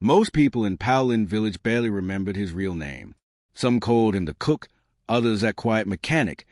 Most people in Powlin village barely remembered his real name. Some called him the cook, others that quiet mechanic,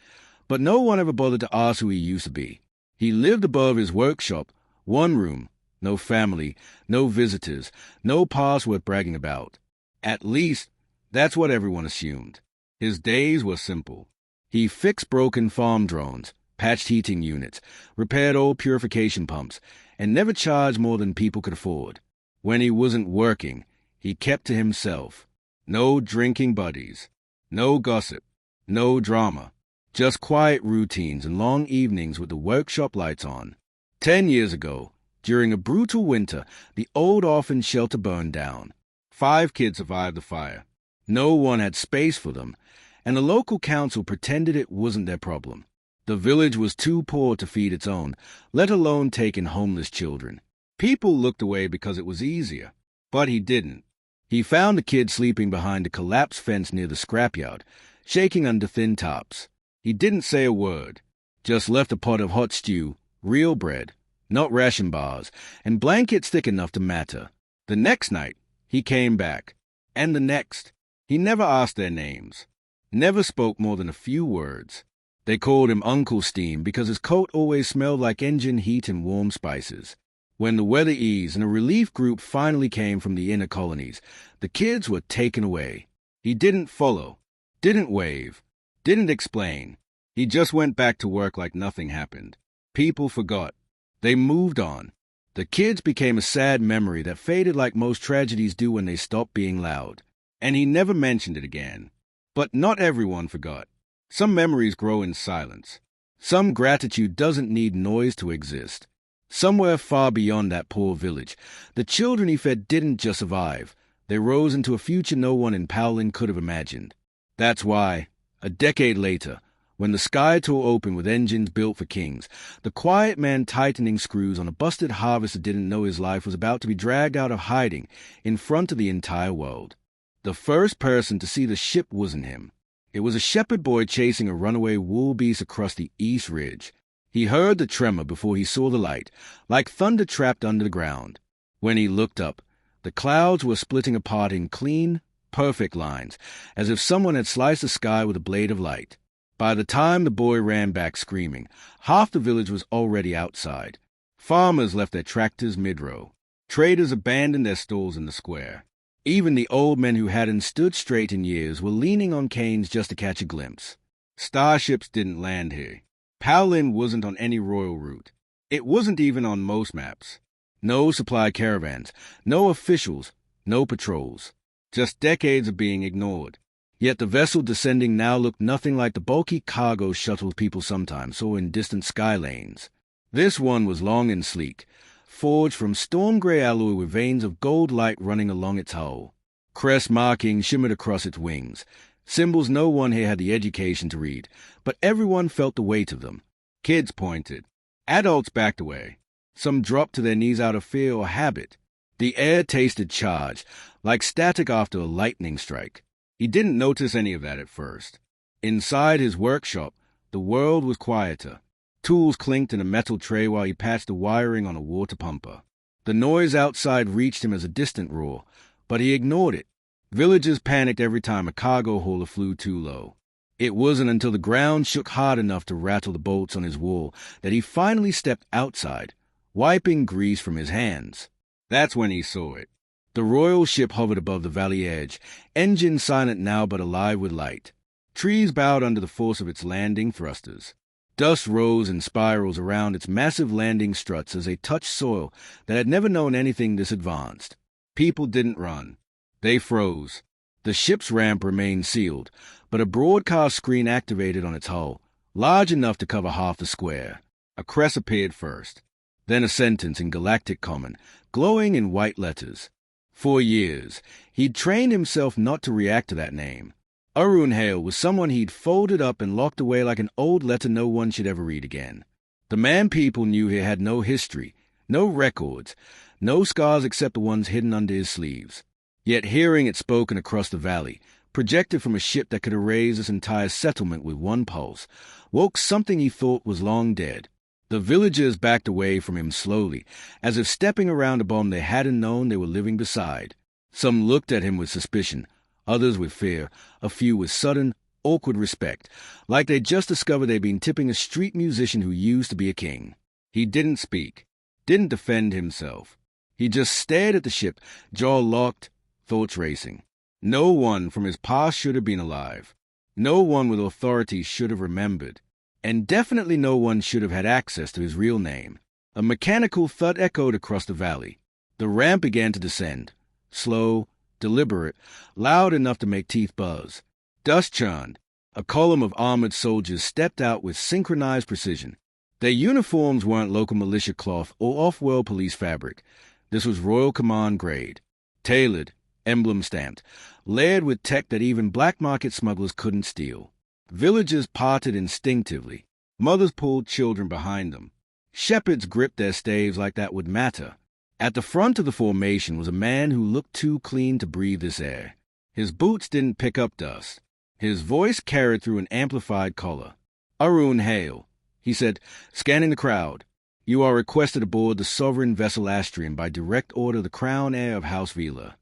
but no one ever bothered to ask who he used to be. He lived above his workshop, one room, no family, no visitors, no past worth bragging about. At least, that's what everyone assumed. His days were simple. He fixed broken farm drones, patched heating units, repaired old purification pumps, and never charged more than people could afford. When he wasn't working, he kept to himself. No drinking buddies, no gossip, no drama, just quiet routines and long evenings with the workshop lights on. 10 years ago, during a brutal winter, the old orphan shelter burned down. 5 kids survived the fire. No one had space for them, and the local council pretended it wasn't their problem. The village was too poor to feed its own, let alone take in homeless children. People looked away because it was easier, but he didn't. He found the kid sleeping behind a collapsed fence near the scrapyard, shaking under thin tops. He didn't say a word, just left a pot of hot stew, real bread, not ration bars, and blankets thick enough to matter. The next night, he came back, and the next. He never asked their names, never spoke more than a few words. They called him Uncle Steam because his coat always smelled like engine heat and warm spices. When the weather eased and a relief group finally came from the inner colonies, the kids were taken away. He didn't follow, didn't wave, didn't explain. He just went back to work like nothing happened. People forgot. They moved on. The kids became a sad memory that faded like most tragedies do when they stop being loud. And he never mentioned it again. But not everyone forgot. Some memories grow in silence. Some gratitude doesn't need noise to exist. Somewhere far beyond that poor village, the children he fed didn't just survive. They rose into a future no one in Powlin could have imagined. That's why, a decade later, when the sky tore open with engines built for kings, the quiet man tightening screws on a busted harvester didn't know his life was about to be dragged out of hiding in front of the entire world. The first person to see the ship wasn't him. It was a shepherd boy chasing a runaway wool beast across the East Ridge. He heard the tremor before he saw the light, like thunder trapped under the ground. When he looked up, the clouds were splitting apart in clean, perfect lines, as if someone had sliced the sky with a blade of light. By the time the boy ran back screaming, half the village was already outside. Farmers left their tractors mid-row. Traders abandoned their stalls in the square. Even the old men who hadn't stood straight in years were leaning on canes just to catch a glimpse. Starships didn't land here. Powlin wasn't on any royal route. It wasn't even on most maps. No supply caravans, no officials, no patrols. Just decades of being ignored. Yet the vessel descending now looked nothing like the bulky cargo shuttles people sometimes saw in distant sky lanes. This one was long and sleek, forged from storm-gray alloy with veins of gold light running along its hull. Crest markings shimmered across its wings, symbols no one here had the education to read, but everyone felt the weight of them. Kids pointed. Adults backed away. Some dropped to their knees out of fear or habit. The air tasted charged, like static after a lightning strike. He didn't notice any of that at first. Inside his workshop, the world was quieter. Tools clinked in a metal tray while he patched the wiring on a water pumper. The noise outside reached him as a distant roar, but he ignored it. Villagers panicked every time a cargo hauler flew too low. It wasn't until the ground shook hard enough to rattle the bolts on his wall that he finally stepped outside, wiping grease from his hands. That's when he saw it. The royal ship hovered above the valley edge, engine silent now but alive with light. Trees bowed under the force of its landing thrusters. Dust rose in spirals around its massive landing struts as they touched soil that had never known anything this advanced. People didn't run. They froze. The ship's ramp remained sealed, but a broadcast screen activated on its hull, large enough to cover half the square. A crest appeared first, then a sentence in Galactic common, glowing in white letters. For years, he'd trained himself not to react to that name. Arunhale was someone he'd folded up and locked away like an old letter no one should ever read again. The man people knew he had no history, no records, no scars except the ones hidden under his sleeves. Yet hearing it spoken across the valley, projected from a ship that could erase this entire settlement with one pulse, woke something he thought was long dead. The villagers backed away from him slowly, as if stepping around a bomb they hadn't known they were living beside. Some looked at him with suspicion, others with fear, a few with sudden, awkward respect, like they'd just discovered they'd been tipping a street musician who used to be a king. He didn't speak, didn't defend himself. He just stared at the ship, jaw locked, thoughts racing. No one from his past should have been alive. No one with authority should have remembered. And definitely no one should have had access to his real name. A mechanical thud echoed across the valley. The ramp began to descend. Slow, deliberate, loud enough to make teeth buzz. Dust churned. A column of armored soldiers stepped out with synchronized precision. Their uniforms weren't local militia cloth or off-world police fabric. This was Royal Command grade. Tailored, emblem-stamped, layered with tech that even black market smugglers couldn't steal. Villagers parted instinctively. Mothers pulled children behind them. Shepherds gripped their staves like that would matter. At the front of the formation was a man who looked too clean to breathe this air. His boots didn't pick up dust. His voice carried through an amplified collar. "Arun, hail," he said, scanning the crowd. "You are requested aboard the sovereign vessel Astrian by direct order of the Crown Heir of House Vila."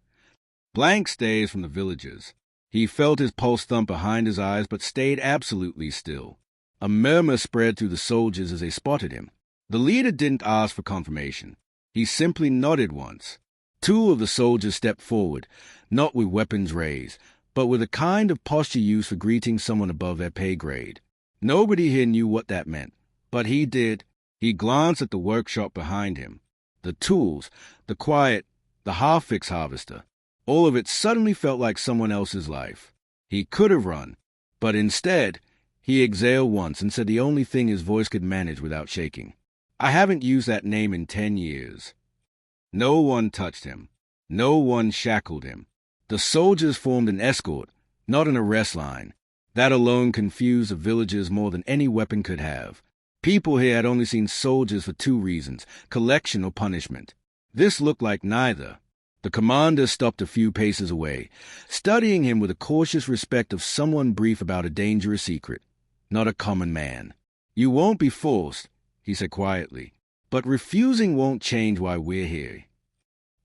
Blank stares from the villagers. He felt his pulse thump behind his eyes, but stayed absolutely still. A murmur spread through the soldiers as they spotted him. The leader didn't ask for confirmation. He simply nodded once. Two of the soldiers stepped forward, not with weapons raised, but with a kind of posture used for greeting someone above their pay grade. Nobody here knew what that meant, but he did. He glanced at the workshop behind him. The tools, the quiet, the half-fix harvester. All of it suddenly felt like someone else's life. He could have run, but instead, he exhaled once and said the only thing his voice could manage without shaking. "I haven't used that name in 10 years. No one touched him. No one shackled him. The soldiers formed an escort, not an arrest line. That alone confused the villagers more than any weapon could have. People here had only seen soldiers for two reasons, collection or punishment. This looked like neither. The commander stopped a few paces away, studying him with the cautious respect of someone brief about a dangerous secret, not a common man. "You won't be forced," he said quietly, "but refusing won't change why we're here."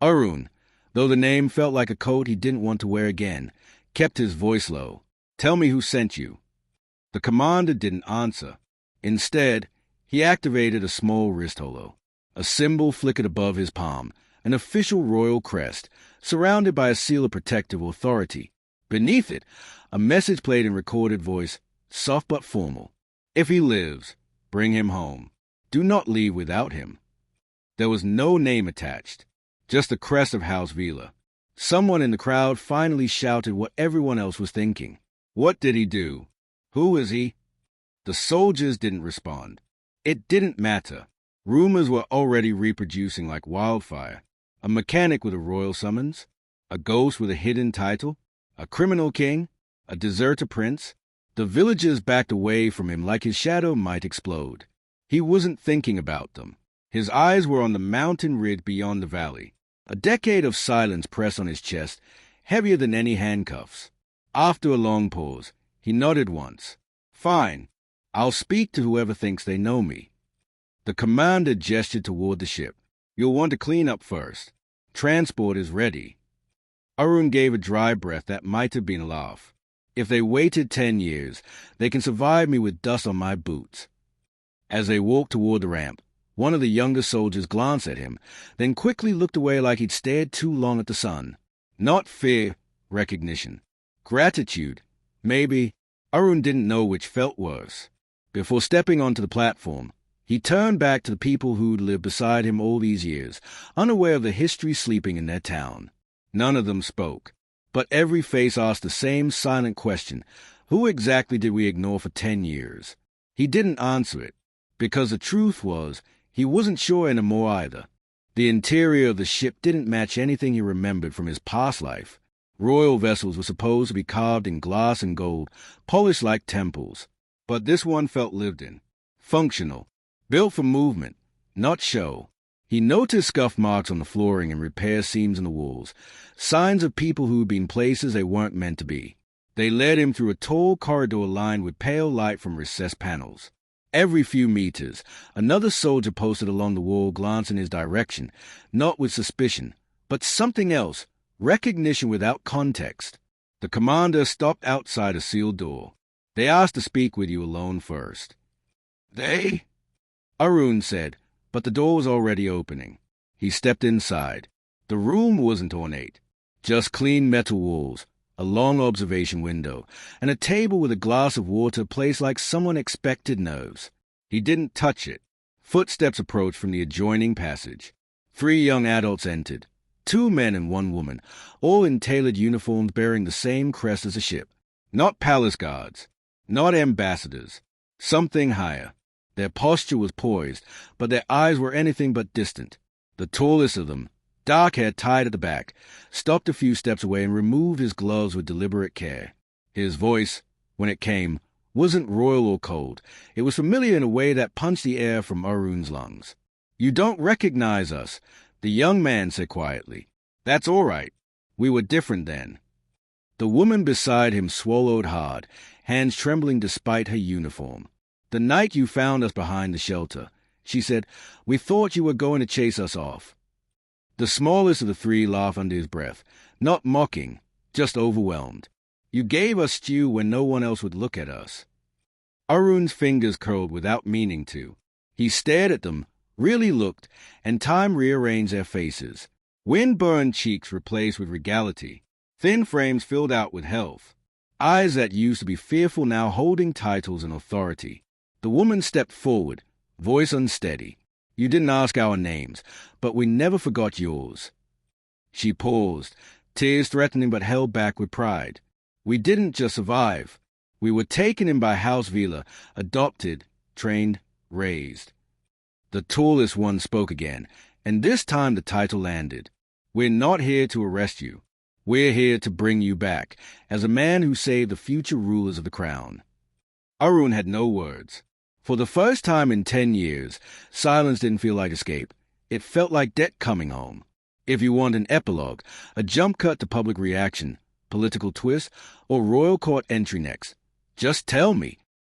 Arun, though the name felt like a coat he didn't want to wear again, kept his voice low. "Tell me who sent you." The commander didn't answer. Instead, he activated a small wrist holo. A symbol flickered above his palm, an official royal crest, surrounded by a seal of protective authority. Beneath it, a message played in recorded voice, soft but formal. "If he lives, bring him home. Do not leave without him." There was no name attached, just the crest of House Vila. Someone in the crowd finally shouted what everyone else was thinking. "What did he do? Who is he?" The soldiers didn't respond. It didn't matter. Rumors were already reproducing like wildfire. A mechanic with a royal summons, a ghost with a hidden title, a criminal king, a deserter prince. The villagers backed away from him like his shadow might explode. He wasn't thinking about them. His eyes were on the mountain ridge beyond the valley. A decade of silence pressed on his chest, heavier than any handcuffs. After a long pause, he nodded once. "Fine. I'll speak to whoever thinks they know me." The commander gestured toward the ship. "You'll want to clean up first. Transport is ready." Arun gave a dry breath that might have been a laugh. "If they waited 10 years, they can survive me with dust on my boots." As they walked toward the ramp, one of the younger soldiers glanced at him, then quickly looked away like he'd stared too long at the sun. Not fear, recognition. Gratitude. Maybe. Arun didn't know which felt worse. Before stepping onto the platform, he turned back to the people who'd lived beside him all these years, unaware of the history sleeping in their town. None of them spoke, but every face asked the same silent question: who exactly did we ignore for 10 years? He didn't answer it, because the truth was, he wasn't sure anymore either. The interior of the ship didn't match anything he remembered from his past life. Royal vessels were supposed to be carved in glass and gold, polished like temples. But this one felt lived in, functional, built for movement, not show. He noticed scuff marks on the flooring and repair seams in the walls, signs of people who'd been places they weren't meant to be. They led him through a tall corridor lined with pale light from recessed panels. Every few meters, another soldier posted along the wall glanced in his direction, not with suspicion, but something else, Recognition without context. The commander stopped outside a sealed door. They asked to speak with you alone first. They? Arun said, but the door was already opening. He stepped inside. The room wasn't ornate. Just clean metal walls, a long observation window, and a table with a glass of water placed like someone expected nerves. He didn't touch it. Footsteps approached from the adjoining passage. 3 young adults entered. 2 men and 1 woman, all in tailored uniforms bearing the same crest as a ship. Not palace guards, not ambassadors, something higher. Their posture was poised, but their eyes were anything but distant. The tallest of them, dark hair tied at the back, stopped a few steps away and removed his gloves with deliberate care. His voice, when it came, wasn't royal or cold. It was familiar in a way that punched the air from Arun's lungs. "You don't recognize us," the young man said quietly. "That's all right. We were different then." The woman beside him swallowed hard, hands trembling despite her uniform. "The night you found us behind the shelter," she said, "we thought you were going to chase us off." The smallest of the 3 laughed under his breath, not mocking, just overwhelmed. "You gave us stew when no one else would look at us." Arun's fingers curled without meaning to. He stared at them, really looked, and time rearranged their faces. Wind-burned cheeks replaced with regality, thin frames filled out with health, eyes that used to be fearful now holding titles and authority. The woman stepped forward, voice unsteady. "You didn't ask our names, but we never forgot yours." She paused, tears threatening but held back with pride. "We didn't just survive. We were taken in by House Vila, adopted, trained, raised." The tallest one spoke again, and this time the title landed. "We're not here to arrest you. We're here to bring you back, as a man who saved the future rulers of the crown." Arun had no words. For the first time in 10 years, silence didn't feel like escape. It felt like debt coming home. If you want an epilogue, a jump cut to public reaction, political twist, or royal court entry next, just tell me.